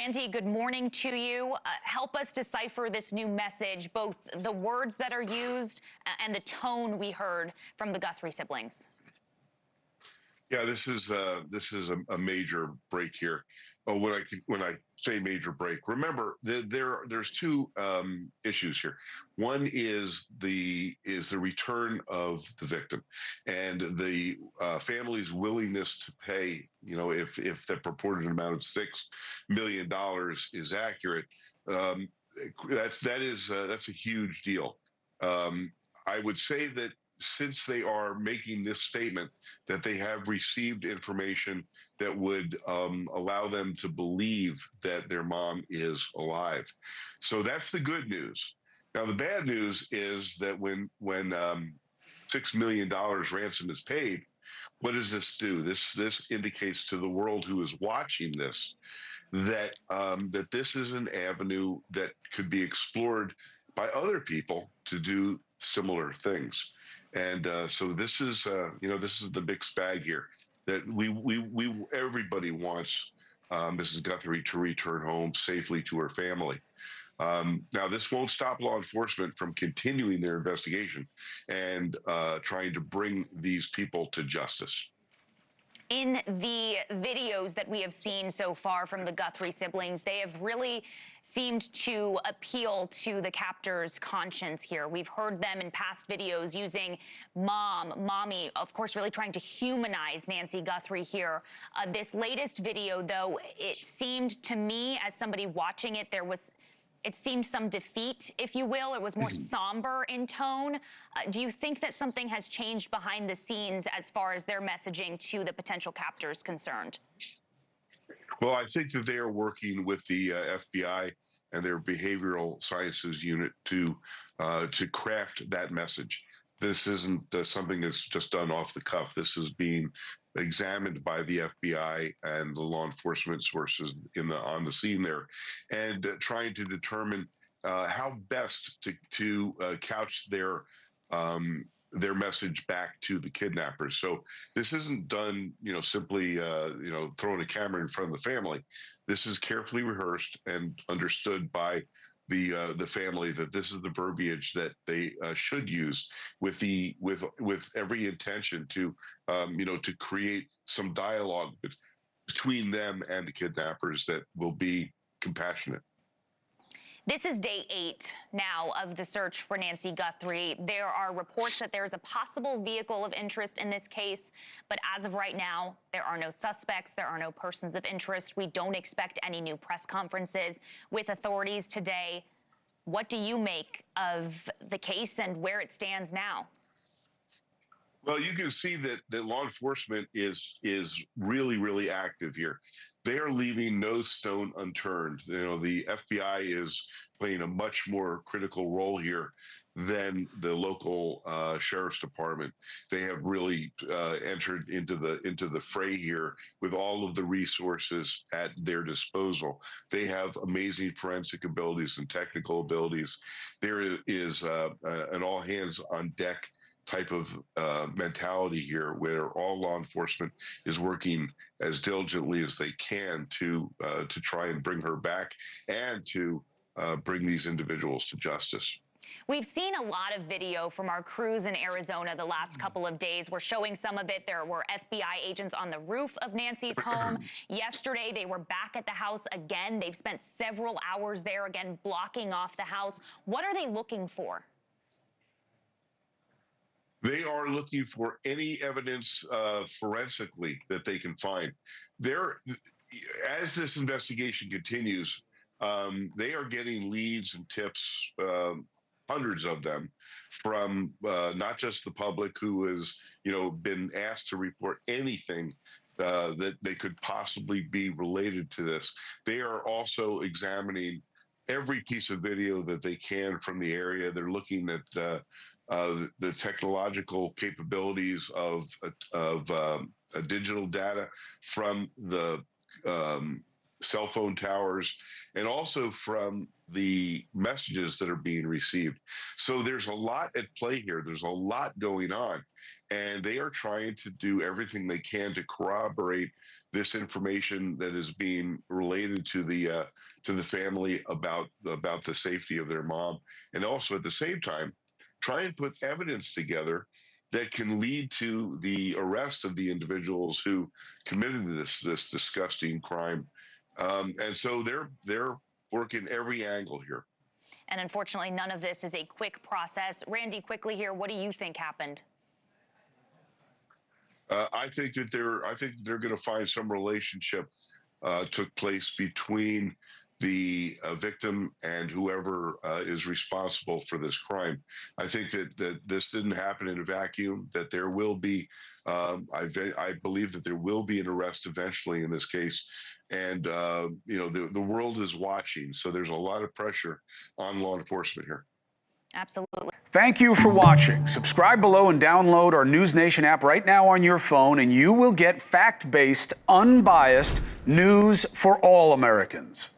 Randy, good morning to you. Help us decipher this new message, both the words that are used and the tone we heard from the Guthrie siblings. Yeah, this is a major break here. Oh, when I say major break, remember there's two issues here. One is the return of the victim, and the family's willingness to pay. You know, if the purported amount of $6 million is accurate, um, that's a huge deal. I would say that since they are making this statement that they have received information that would allow them to believe that their mom is alive. So that's the good news. Now, the bad news is that when $6 million ransom is paid, what does this do? This indicates to the world who is watching this that this is an avenue that could be explored by other people to do similar things. And so this is the mixed bag here that we everybody wants Mrs. Guthrie to return home safely to her family. Now, this won't stop law enforcement from continuing their investigation and trying to bring these people to justice. In the videos that we have seen so far from the Guthrie siblings, they have really seemed to appeal to the captor's conscience here. We've heard them in past videos using mommy, of course, really trying to humanize Nancy Guthrie here. This latest video, though, it seemed to me, as somebody watching it, it seemed some defeat, if you will. It was more somber in tone. Do you think that something has changed behind the scenes as far as their messaging to the potential captors concerned? Well, I think that they are working with the FBI and their behavioral sciences unit to craft that message. This isn't something that's just done off the cuff. This is being examined by the FBI and the law enforcement sources on the scene there, and trying to determine how best to couch their message back to the kidnappers. So this isn't done, simply, throwing a camera in front of the family. This is carefully rehearsed and understood by the family that this is the verbiage that they should use with every intention to to create some dialogue between them and the kidnappers that will be compassionate. This is day 8 now of the search for Nancy Guthrie. There are reports that there is a possible vehicle of interest in this case, but as of right now, there are no suspects, there are no persons of interest. We don't expect any new press conferences with authorities today. What do you make of the case and where it stands now? Well, you can see that law enforcement is really, really active here. They are leaving no stone unturned. The FBI is playing a much more critical role here than the local sheriff's department. They have really entered into the fray here with all of the resources at their disposal. They have amazing forensic abilities and technical abilities. There is an all hands on deck type of mentality here, where all law enforcement is working as diligently as they can to try and bring her back and to bring these individuals to justice. We've seen a lot of video from our crews in Arizona the last couple of days. We're showing some of it. There were FBI agents on the roof of Nancy's home. Yesterday, they were back at the house again. They've spent several hours there again, blocking off the house. What are they looking for? They are looking for any evidence forensically that they can find. As this investigation continues, they are getting leads and tips, hundreds of them, from not just the public who has, been asked to report anything that they could possibly be related to this. They are also examining every piece of video that they can from the area. They're looking at the technological capabilities of digital data from the cell phone towers, and also from the messages that are being received. So there's a lot at play here. There's a lot going on. and they are trying to do everything they can to corroborate this information that is being related to the family about the safety of their mom, and also at the same time try and put evidence together that can lead to the arrest of the individuals who committed this disgusting crime. And so they're working every angle here. And unfortunately, none of this is a quick process. Randy, quickly here, what do you think happened? I think they're going to find some relationship took place between the victim and whoever is responsible for this crime. I think that this didn't happen in a vacuum. That there will be, I believe that there will be an arrest eventually in this case, and the world is watching. So there's a lot of pressure on law enforcement here. Absolutely. Thank you for watching. Subscribe below and download our NewsNation app right now on your phone, and you will get fact-based, unbiased news for all Americans.